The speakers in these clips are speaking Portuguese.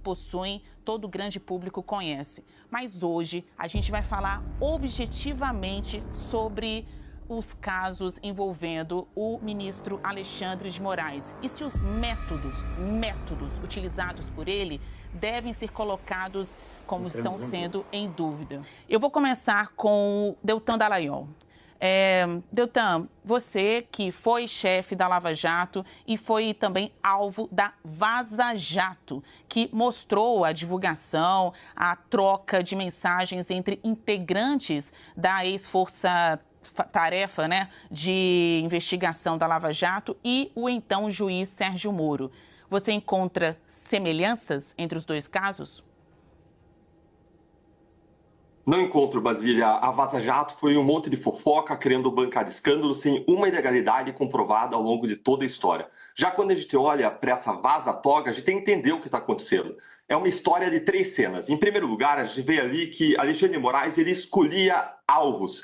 possuem, todo o grande público conhece. Mas hoje a gente vai falar objetivamente sobre os casos envolvendo o ministro Alexandre de Moraes e se os métodos utilizados por ele devem ser colocados como estão sendo em dúvida. Eu vou começar com o Deltan Dallagnol. Deltan, você que foi chefe da Lava Jato e foi também alvo da Vaza Jato, que mostrou a divulgação, a troca de mensagens entre integrantes da ex-força-tarefa, de investigação da Lava Jato e o então juiz Sérgio Moro. Você encontra semelhanças entre os dois casos? Não encontro, Basília. A Vaza Jato foi um monte de fofoca querendo bancar escândalo sem uma ilegalidade comprovada ao longo de toda a história. Já quando a gente olha para essa Vaza Toga, a gente tem que entender o que está acontecendo. É uma história de 3 cenas. Em primeiro lugar, a gente vê ali que Alexandre de Moraes ele escolhia alvos.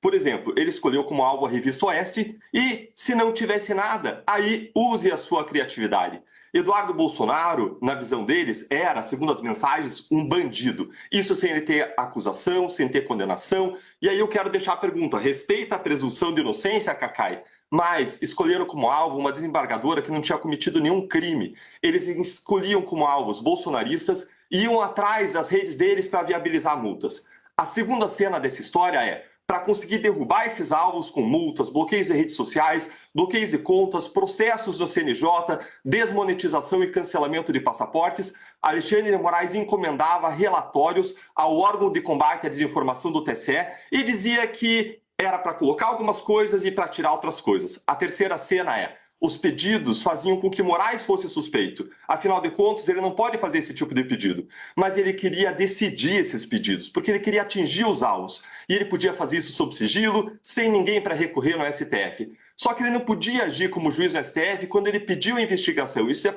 Por exemplo, ele escolheu como alvo a Revista Oeste e, se não tivesse nada, aí use a sua criatividade. Eduardo Bolsonaro, na visão deles, era, segundo as mensagens, um bandido. Isso sem ele ter acusação, sem ter condenação. E aí eu quero deixar a pergunta: respeita a presunção de inocência, Cacai? Mas escolheram como alvo uma desembargadora que não tinha cometido nenhum crime. Eles escolhiam como alvos bolsonaristas e iam atrás das redes deles para viabilizar multas. A segunda cena dessa história é: para conseguir derrubar esses alvos com multas, bloqueios de redes sociais, bloqueios de contas, processos no CNJ, desmonetização e cancelamento de passaportes, Alexandre de Moraes encomendava relatórios ao órgão de combate à desinformação do TSE e dizia que era para colocar algumas coisas e para tirar outras coisas. A terceira cena é: os pedidos faziam com que Moraes fosse suspeito. Afinal de contas, ele não pode fazer esse tipo de pedido. Mas ele queria decidir esses pedidos, porque ele queria atingir os alvos. E ele podia fazer isso sob sigilo, sem ninguém para recorrer no STF. Só que ele não podia agir como juiz no STF quando ele pediu a investigação. Isso é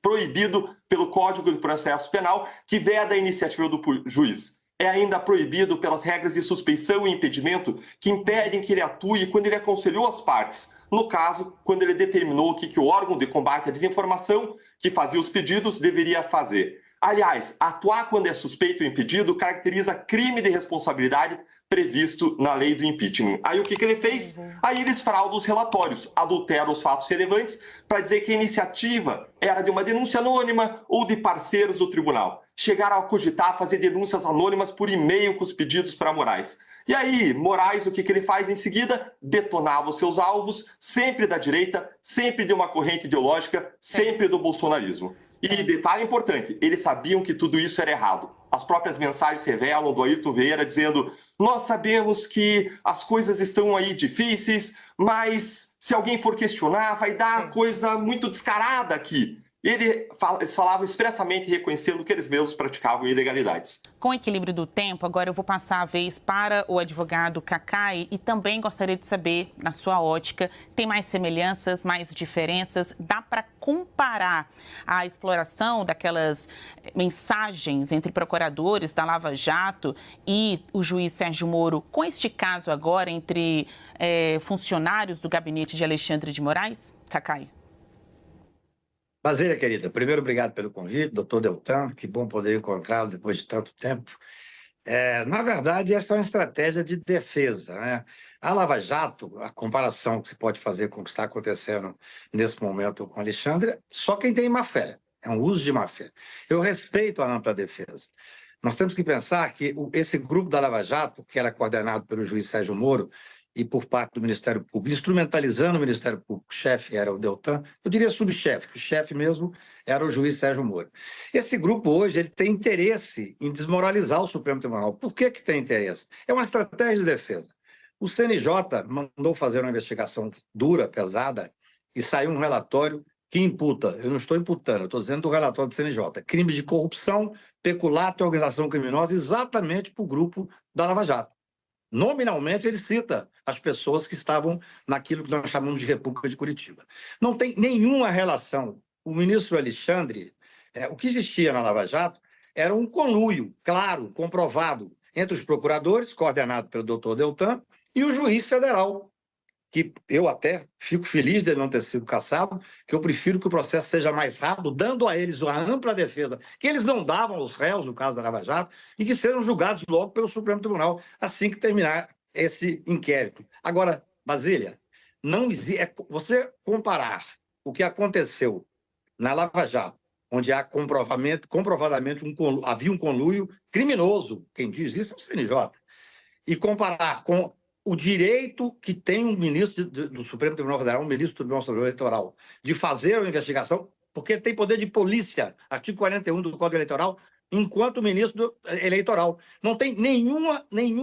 proibido pelo Código de Processo Penal, que veda a iniciativa do juiz. É ainda proibido pelas regras de suspeição e impedimento que impedem que ele atue quando ele aconselhou as partes. No caso, quando ele determinou o que o órgão de combate à desinformação, que fazia os pedidos, deveria fazer. Aliás, atuar quando é suspeito ou impedido caracteriza crime de responsabilidade previsto na lei do impeachment. Aí o que ele fez? Aí eles fraudam os relatórios, adulteram os fatos relevantes para dizer que a iniciativa era de uma denúncia anônima ou de parceiros do tribunal. Chegaram a cogitar fazer denúncias anônimas por e-mail com os pedidos para Moraes. E aí, Moraes, o que ele faz em seguida? Detonava os seus alvos, sempre da direita, sempre de uma corrente ideológica, sempre do bolsonarismo. E detalhe importante, eles sabiam que tudo isso era errado. As próprias mensagens revelam do Ayrton Vieira dizendo: nós sabemos que as coisas estão aí difíceis, mas se alguém for questionar, vai dar coisa muito descarada aqui. Eles falavam expressamente reconhecendo que eles mesmos praticavam ilegalidades. Com o equilíbrio do tempo, agora eu vou passar a vez para o advogado Cacai e também gostaria de saber, na sua ótica, tem mais semelhanças, mais diferenças? Dá para comparar a exploração daquelas mensagens entre procuradores da Lava Jato e o juiz Sérgio Moro com este caso agora entre funcionários do gabinete de Alexandre de Moraes? Cacai. Basília, querida, primeiro, obrigado pelo convite, doutor Deltan, que bom poder encontrá-lo depois de tanto tempo. Na verdade, essa é uma estratégia de defesa, né? A Lava Jato, a comparação que se pode fazer com o que está acontecendo nesse momento com o Alexandre, só quem tem má fé, é um uso de má fé. Eu respeito a ampla defesa. Nós temos que pensar que esse grupo da Lava Jato, que era coordenado pelo juiz Sérgio Moro, e por parte do Ministério Público, instrumentalizando o Ministério Público, o chefe era o Deltan, eu diria subchefe, que o chefe mesmo era o juiz Sérgio Moro. Esse grupo hoje ele tem interesse em desmoralizar o Supremo Tribunal. Por que tem interesse? É uma estratégia de defesa. O CNJ mandou fazer uma investigação dura, pesada, e saiu um relatório que imputa, eu não estou imputando, eu estou dizendo do relatório do CNJ, crimes de corrupção, peculato e organização criminosa, exatamente para o grupo da Lava Jato. Nominalmente, ele cita as pessoas que estavam naquilo que nós chamamos de República de Curitiba. Não tem nenhuma relação. O ministro Alexandre, o que existia na Lava Jato era um conluio, claro, comprovado, entre os procuradores, coordenado pelo doutor Deltan, e o juiz federal, que eu até fico feliz de ele não ter sido cassado, que eu prefiro que o processo seja mais rápido, dando a eles uma ampla defesa que eles não davam aos réus, no caso da Lava Jato, e que sejam julgados logo pelo Supremo Tribunal, assim que terminar esse inquérito. Agora, Basília, não você comparar o que aconteceu na Lava Jato, onde há comprovadamente havia um conluio criminoso, quem diz isso é o CNJ, e comparar com o direito que tem um ministro do Supremo Tribunal Federal, um ministro do Tribunal Superior Eleitoral, de fazer uma investigação, porque tem poder de polícia, artigo 41 do Código Eleitoral, enquanto ministro eleitoral. Não tem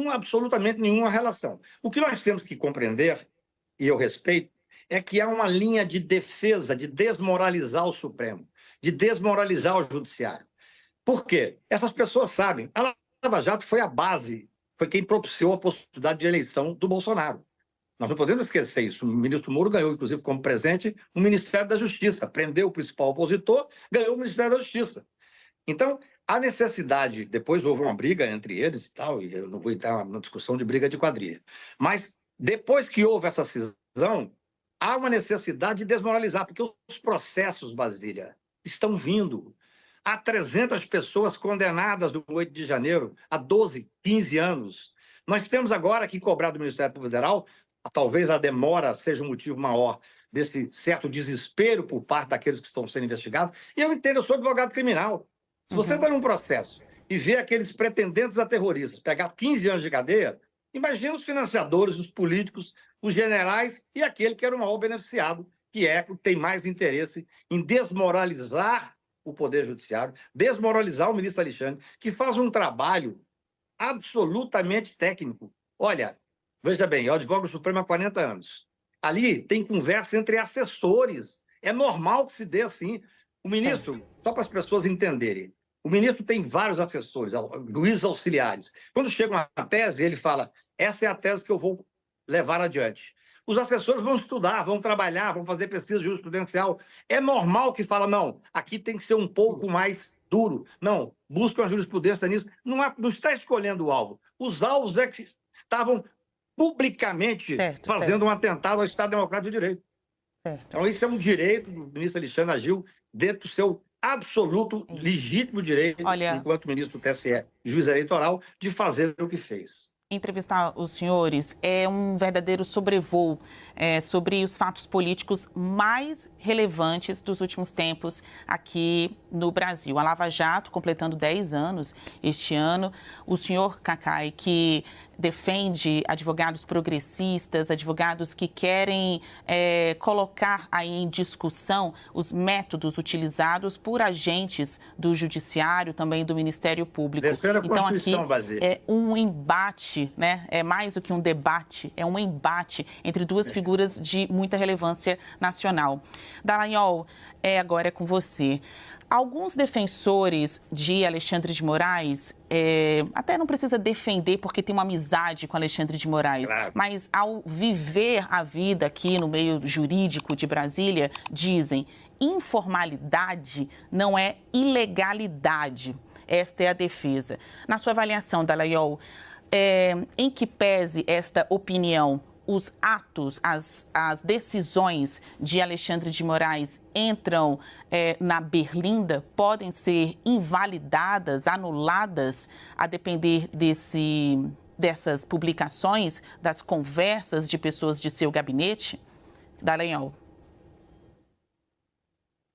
absolutamente nenhuma relação. O que nós temos que compreender, e eu respeito, é que há uma linha de defesa, de desmoralizar o Supremo, de desmoralizar o Judiciário. Por quê? Essas pessoas sabem. A Lava Jato foi a base, foi quem propiciou a possibilidade de eleição do Bolsonaro. Nós não podemos esquecer isso. O ministro Moro ganhou, inclusive, como presente, o Ministério da Justiça. Prendeu o principal opositor, ganhou o Ministério da Justiça. Então, a necessidade... Depois houve uma briga entre eles e tal, e eu não vou entrar na discussão de briga de quadrilha. Mas, depois que houve essa cisão, há uma necessidade de desmoralizar, porque os processos, Basília, estão vindo. Há 300 pessoas condenadas no 8 de janeiro, há 12, 15 anos. Nós temos agora que cobrar do Ministério Público Federal, talvez a demora seja um motivo maior desse certo desespero por parte daqueles que estão sendo investigados. E eu entendo, eu sou advogado criminal. Se você está num processo e vê aqueles pretendentes a terroristas pegar 15 anos de cadeia, imagina os financiadores, os políticos, os generais e aquele que era o maior beneficiado, que tem mais interesse em desmoralizar o Poder Judiciário, desmoralizar o ministro Alexandre, que faz um trabalho absolutamente técnico. Olha, veja bem, eu advogo o Supremo há 40 anos. Ali tem conversa entre assessores. É normal que se dê assim. O ministro, só para as pessoas entenderem, o ministro tem vários assessores, juízes auxiliares. Quando chega uma tese, ele fala, essa é a tese que eu vou levar adiante. Os assessores vão estudar, vão trabalhar, vão fazer pesquisa jurisprudencial. É normal que fala, não, aqui tem que ser um pouco mais duro. Não, busca uma jurisprudência nisso. Não está escolhendo o alvo. Os alvos é que estavam publicamente fazendo um atentado ao Estado Democrático de Direito. Então, isso é um direito do ministro Alexandre Agil, dentro do seu absoluto, legítimo direito, enquanto ministro do TSE, juiz eleitoral, de fazer o que fez. Entrevistar os senhores é um verdadeiro sobrevoo sobre os fatos políticos mais relevantes dos últimos tempos aqui no Brasil. A Lava Jato, completando 10 anos este ano. O senhor Cacai, que defende advogados progressistas, advogados que querem colocar aí em discussão os métodos utilizados por agentes do Judiciário, também do Ministério Público. Então, aqui é um embate, né? É mais do que um debate, é um embate entre duas figuras de muita relevância nacional. Dallagnol, agora é com você. Alguns defensores de Alexandre de Moraes, até não precisa defender porque tem uma amizade com Alexandre de Moraes, mas ao viver a vida aqui no meio jurídico de Brasília, dizem, informalidade não é ilegalidade. Esta é a defesa. Na sua avaliação, Dallagnol, em que pese esta opinião, os atos, as decisões de Alexandre de Moraes entram na berlinda, podem ser invalidadas, anuladas, a depender dessas publicações, das conversas de pessoas de seu gabinete? Dallagnol.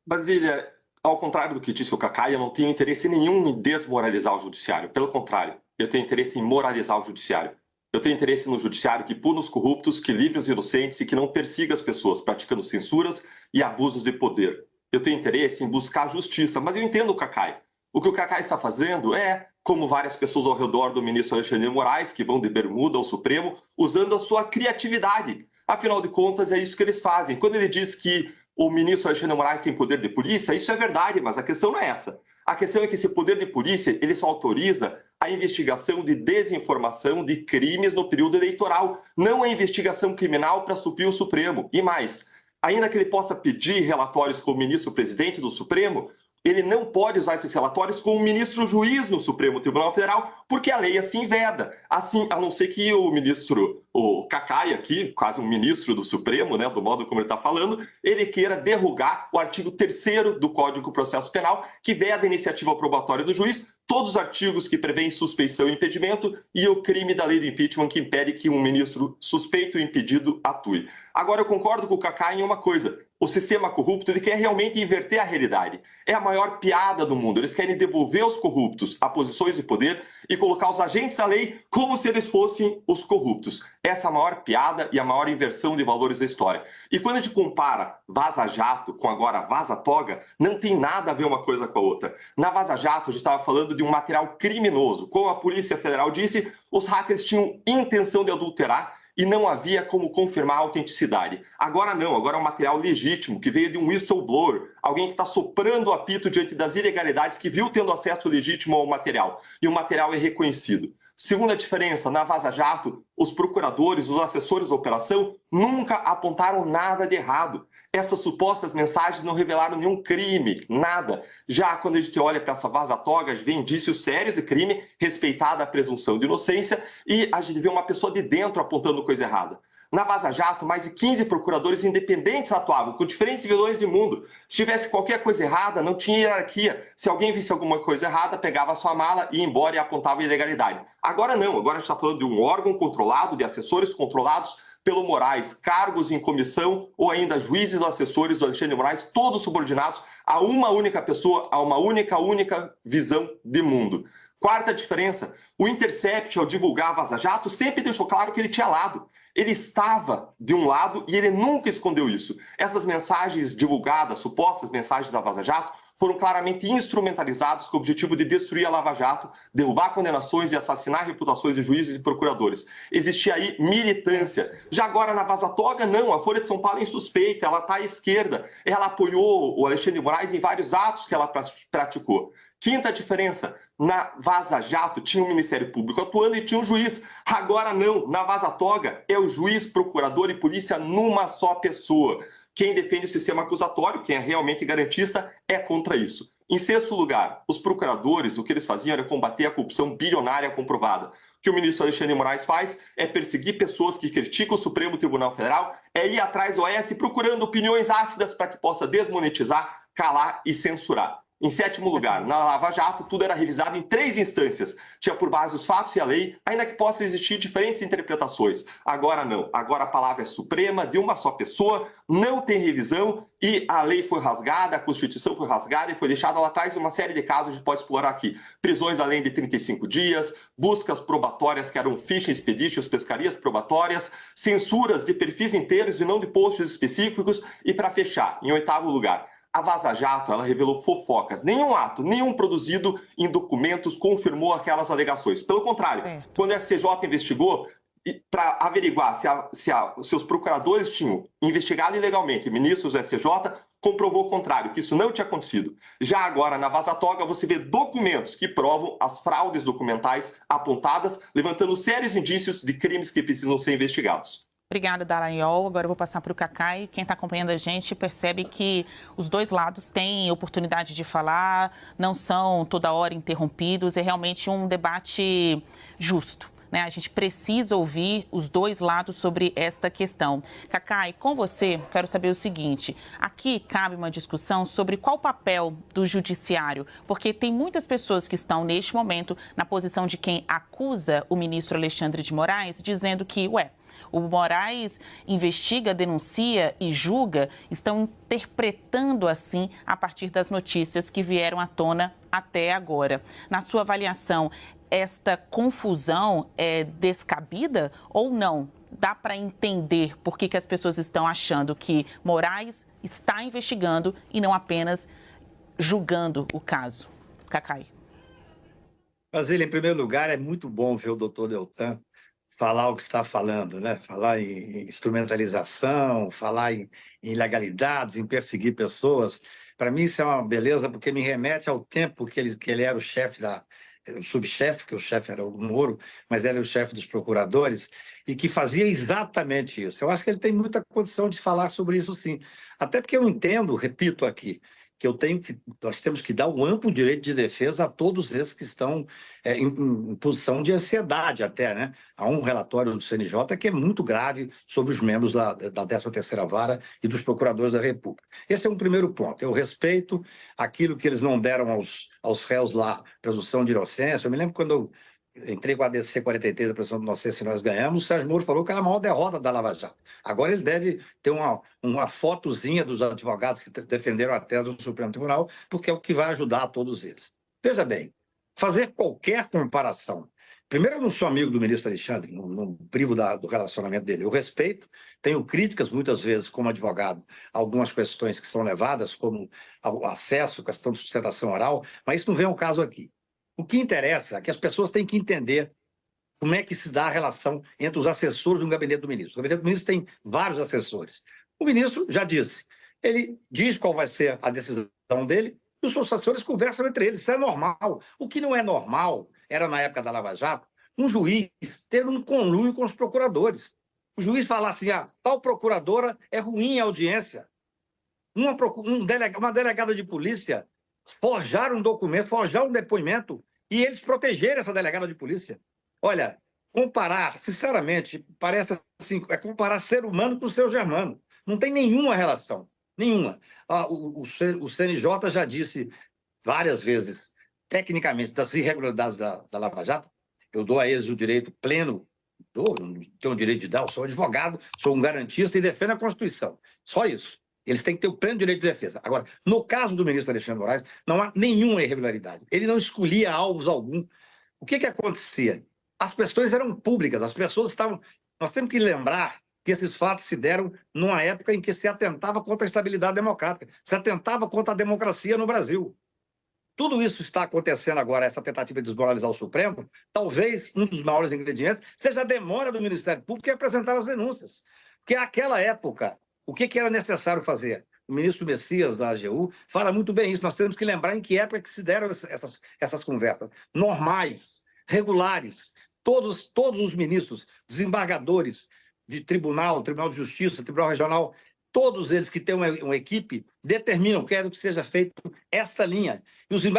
Basília, ao contrário do que disse o Cacai, eu não tenho interesse nenhum em desmoralizar o judiciário. Pelo contrário, eu tenho interesse em moralizar o judiciário. Eu tenho interesse no judiciário que puna os corruptos, que livre os inocentes e que não persiga as pessoas praticando censuras e abusos de poder. Eu tenho interesse em buscar justiça, mas eu entendo o Cacai. O que o Cacai está fazendo é, como várias pessoas ao redor do ministro Alexandre de Moraes, que vão de bermuda ao Supremo, usando a sua criatividade. Afinal de contas, é isso que eles fazem. Quando ele diz que o ministro Alexandre de Moraes tem poder de polícia, isso é verdade, mas a questão não é essa. A questão é que esse poder de polícia, ele só autoriza a investigação de desinformação de crimes no período eleitoral, não a investigação criminal para suprir o Supremo. E mais, ainda que ele possa pedir relatórios como ministro-presidente do Supremo, ele não pode usar esses relatórios como ministro juiz no Supremo Tribunal Federal, porque a lei assim veda. Assim, a não ser que o ministro, o Cacai aqui, quase um ministro do Supremo, né, do modo como ele está falando, ele queira derrubar o artigo 3º do Código de Processo Penal, que veda a iniciativa probatória do juiz, todos os artigos que prevêem suspeição e impedimento e o crime da lei do impeachment que impede que um ministro suspeito e impedido atue. Agora, eu concordo com o Cacá em uma coisa. O sistema corrupto ele quer realmente inverter a realidade. É a maior piada do mundo. Eles querem devolver os corruptos a posições de poder e colocar os agentes da lei como se eles fossem os corruptos. Essa é a maior piada e a maior inversão de valores da história. E quando a gente compara Vaza Jato com agora Vaza Toga, não tem nada a ver uma coisa com a outra. Na Vaza Jato, a gente estava falando de um material criminoso. Como a Polícia Federal disse, os hackers tinham intenção de adulterar e não havia como confirmar a autenticidade. Agora não, agora é um material legítimo, que veio de um whistleblower, alguém que está soprando o apito diante das ilegalidades, que viu tendo acesso legítimo ao material, e o material é reconhecido. Segunda diferença, na Vaza Jato, os procuradores, os assessores da operação nunca apontaram nada de errado. Essas supostas mensagens não revelaram nenhum crime, nada. Já quando a gente olha para essa Vaza Toga, a gente vê indícios sérios de crime, respeitada a presunção de inocência, e a gente vê uma pessoa de dentro apontando coisa errada. Na Vaza Jato, mais de 15 procuradores independentes atuavam, com diferentes visões de mundo. Se tivesse qualquer coisa errada, não tinha hierarquia. Se alguém visse alguma coisa errada, pegava a sua mala, ia embora e apontava a ilegalidade. Agora não, agora a gente está falando de um órgão controlado, de assessores controlados pelo Moraes, cargos em comissão ou ainda juízes assessores do Alexandre de Moraes, todos subordinados a uma única pessoa, a uma única visão de mundo. Quarta diferença, o Intercept, ao divulgar a Vaza Jato, sempre deixou claro que ele tinha lado. Ele estava de um lado e ele nunca escondeu isso. Essas mensagens divulgadas, supostas mensagens da Vaza Jato, foram claramente instrumentalizadas com o objetivo de destruir a Lava Jato, derrubar condenações e assassinar reputações de juízes e procuradores. Existia aí militância. Já agora na Vaza Toga, não. A Folha de São Paulo é insuspeita, ela está à esquerda. Ela apoiou o Alexandre de Moraes em vários atos que ela praticou. Quinta diferença, na Vaza Jato tinha um Ministério Público atuando e tinha um juiz. Agora não, na Vaza Toga é o juiz, procurador e polícia numa só pessoa. Quem defende o sistema acusatório, quem é realmente garantista, é contra isso. Em sexto lugar, os procuradores, o que eles faziam era combater a corrupção bilionária comprovada. O que o ministro Alexandre de Moraes faz é perseguir pessoas que criticam o Supremo Tribunal Federal, é ir atrás do OAS procurando opiniões ácidas para que possa desmonetizar, calar e censurar. Em sétimo lugar, na Lava Jato, tudo era revisado em 3 instâncias. Tinha por base os fatos e a lei, ainda que possa existir diferentes interpretações. Agora não. Agora a palavra é suprema, de uma só pessoa, não tem revisão e a lei foi rasgada, a Constituição foi rasgada e foi deixada lá atrás uma série de casos, a gente pode explorar aqui. Prisões além de 35 dias, buscas probatórias que eram fishing expeditions, pescarias probatórias, censuras de perfis inteiros e não de posts específicos. E para fechar, em oitavo lugar, a Vaza Jato, ela revelou fofocas. Nenhum ato, nenhum produzido em documentos confirmou aquelas alegações. Pelo contrário, quando a STJ investigou, para averiguar se os procuradores tinham investigado ilegalmente ministros do STJ, comprovou o contrário, que isso não tinha acontecido. Já agora, na Vaza Toga, você vê documentos que provam as fraudes documentais apontadas, levantando sérios indícios de crimes que precisam ser investigados. Obrigada, Dallagnol. Agora eu vou passar para o Cacai. Quem está acompanhando a gente percebe que os dois lados têm oportunidade de falar, não são toda hora interrompidos, é realmente um debate justo. A gente precisa ouvir os dois lados sobre esta questão. Cacai, com você, quero saber o seguinte. Aqui cabe uma discussão sobre qual o papel do judiciário, porque tem muitas pessoas que estão, neste momento, na posição de quem acusa o ministro Alexandre de Moraes, dizendo que, o Moraes investiga, denuncia e julga, estão interpretando assim a partir das notícias que vieram à tona até agora. Na sua avaliação, esta confusão é descabida ou não? Dá para entender por que as pessoas estão achando que Moraes está investigando e não apenas julgando o caso? Cacai. Basílio, em primeiro lugar, é muito bom ver o doutor Deltan falar o que está falando, né? Falar em instrumentalização, falar em ilegalidades, em perseguir pessoas. Para mim isso é uma beleza, porque me remete ao tempo que ele era o chefe o subchefe, que o chefe era o Moro, mas ele era o chefe dos procuradores, e que fazia exatamente isso. Eu acho que ele tem muita condição de falar sobre isso, sim. Até porque eu entendo, repito aqui, que nós temos que dar um amplo direito de defesa a todos esses que estão em posição de ansiedade até, né? Há um relatório do CNJ que é muito grave sobre os membros da 13ª Vara e dos procuradores da República. Esse é um primeiro ponto. Eu respeito aquilo que eles não deram aos réus lá, presunção de inocência. Eu me lembro quando eu entrei com a ADC 43, a presunção de inocência, e nós ganhamos, o Sérgio Moro falou que era a maior derrota da Lava Jato. Agora ele deve ter uma fotozinha dos advogados que defenderam a tese do Supremo Tribunal, porque é o que vai ajudar a todos eles. Veja bem, fazer qualquer comparação. Primeiro, eu não sou amigo do ministro Alexandre, não privo do relacionamento dele. Eu respeito, tenho críticas, muitas vezes, como advogado, a algumas questões que são levadas, como o acesso, a questão de sustentação oral, mas isso não vem ao caso aqui. O que interessa é que as pessoas têm que entender como é que se dá a relação entre os assessores do gabinete do ministro. O gabinete do ministro tem vários assessores. O ministro já disse, ele diz qual vai ser a decisão dele, e os seus assessores conversam entre eles. Isso é normal. O que não é normal era, na época da Lava Jato, um juiz ter um conluio com os procuradores. O juiz falar assim, tal procuradora é ruim em audiência. Uma delegada de polícia forjar um documento, forjar um depoimento e eles protegerem essa delegada de polícia. Olha, comparar, sinceramente, parece assim, comparar ser humano com ser germano. Não tem nenhuma relação, nenhuma. O CNJ já disse várias vezes, tecnicamente, das irregularidades da Lava Jato. Eu dou a eles o direito pleno, não tenho o direito de dar, eu sou advogado, sou um garantista e defendo a Constituição. Só isso. Eles têm que ter o pleno direito de defesa. Agora, no caso do ministro Alexandre de Moraes, não há nenhuma irregularidade. Ele não escolhia alvos algum. O que acontecia? As questões eram públicas, as pessoas estavam... Nós temos que lembrar que esses fatos se deram numa época em que se atentava contra a estabilidade democrática, se atentava contra a democracia no Brasil. Tudo isso está acontecendo agora, essa tentativa de desmoralizar o Supremo. Talvez um dos maiores ingredientes seja a demora do Ministério Público em apresentar as denúncias. Porque naquela época, o que era necessário fazer? O ministro Messias, da AGU, fala muito bem isso. Nós temos que lembrar em que época que se deram essas conversas. Normais, regulares. Todos os ministros, desembargadores de Tribunal de Justiça, Tribunal Regional, todos eles que têm uma equipe, determinam, querem que seja feito esta linha.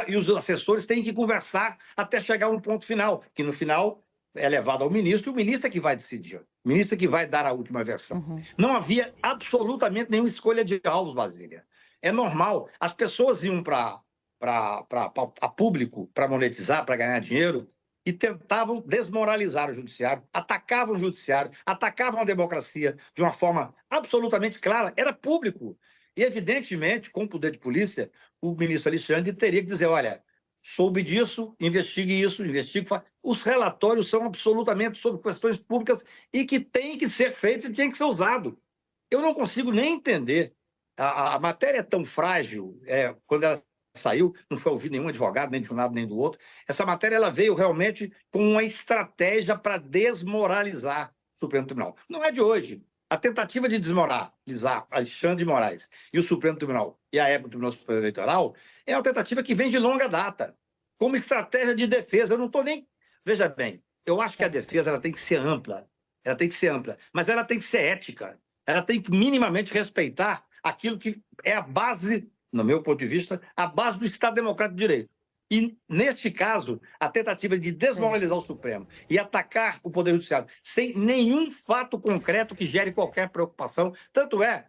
E os assessores têm que conversar até chegar a um ponto final, que no final é levado ao ministro, e o ministro é que vai decidir. O ministro é que vai dar a última versão. Uhum. Não havia absolutamente nenhuma escolha de alvos, Basília. É normal. As pessoas iam para público para monetizar, para ganhar dinheiro, e tentavam desmoralizar o judiciário, atacavam o judiciário, atacavam a democracia de uma forma absolutamente clara. Era público. E, evidentemente, com o poder de polícia, o ministro Alexandre teria que dizer, olha, soube disso, investigue isso, investigue... Os relatórios são absolutamente sobre questões públicas e que têm que ser feitos e têm que ser usados. Eu não consigo nem entender. A matéria é tão frágil, quando ela saiu, não foi ouvido nenhum advogado, nem de um lado nem do outro. Essa matéria ela veio realmente com uma estratégia para desmoralizar o Supremo Tribunal. Não é de hoje. A tentativa de desmoralizar Alexandre de Moraes e o Supremo Tribunal, e a época do Tribunal Superior Eleitoral, é uma tentativa que vem de longa data, como estratégia de defesa. Eu não estou nem... Veja bem, eu acho que a defesa ela tem que ser ampla, mas ela tem que ser ética, ela tem que minimamente respeitar aquilo que é a base, no meu ponto de vista, a base do Estado Democrático de Direito. E, neste caso, a tentativa de desmoralizar o Supremo e atacar o Poder Judiciário sem nenhum fato concreto que gere qualquer preocupação. Tanto é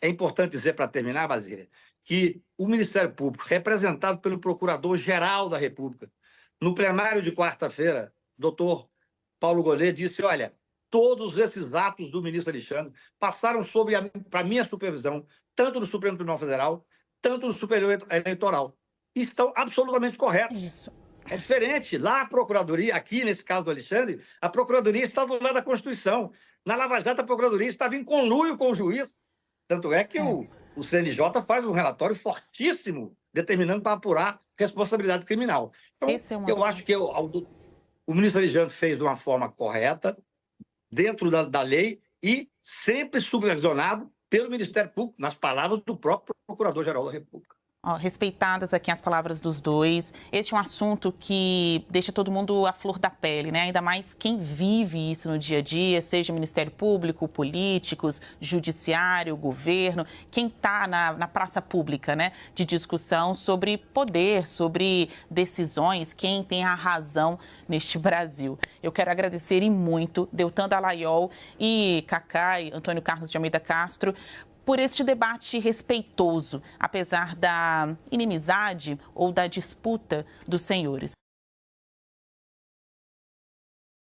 importante dizer, para terminar, Basília, que o Ministério Público, representado pelo Procurador-Geral da República, no plenário de quarta-feira, doutor Paulo Gonet disse, olha, todos esses atos do ministro Alexandre passaram para minha supervisão, tanto no Supremo Tribunal Federal, tanto no Superior Eleitoral. E estão absolutamente corretos. Isso. É diferente. Lá a Procuradoria, aqui nesse caso do Alexandre, a Procuradoria está do lado da Constituição. Na Lava Jato, a Procuradoria estava em conluio com o juiz. Tanto é que o CNJ faz um relatório fortíssimo, determinando para apurar responsabilidade criminal. Então, eu acho que o ministro Alexandre fez de uma forma correta, dentro da lei, e sempre supervisionado pelo Ministério Público, nas palavras do próprio Procurador-Geral da República. Respeitadas aqui as palavras dos dois, este é um assunto que deixa todo mundo à flor da pele, né? Ainda mais quem vive isso no dia a dia, seja Ministério Público, políticos, judiciário, governo, quem está na praça pública, né? De discussão sobre poder, sobre decisões, quem tem a razão neste Brasil. Eu quero agradecer e muito Deltan Dallagnol e Cacai, Antônio Carlos de Almeida Castro, por este debate respeitoso, apesar da inimizade ou da disputa dos senhores.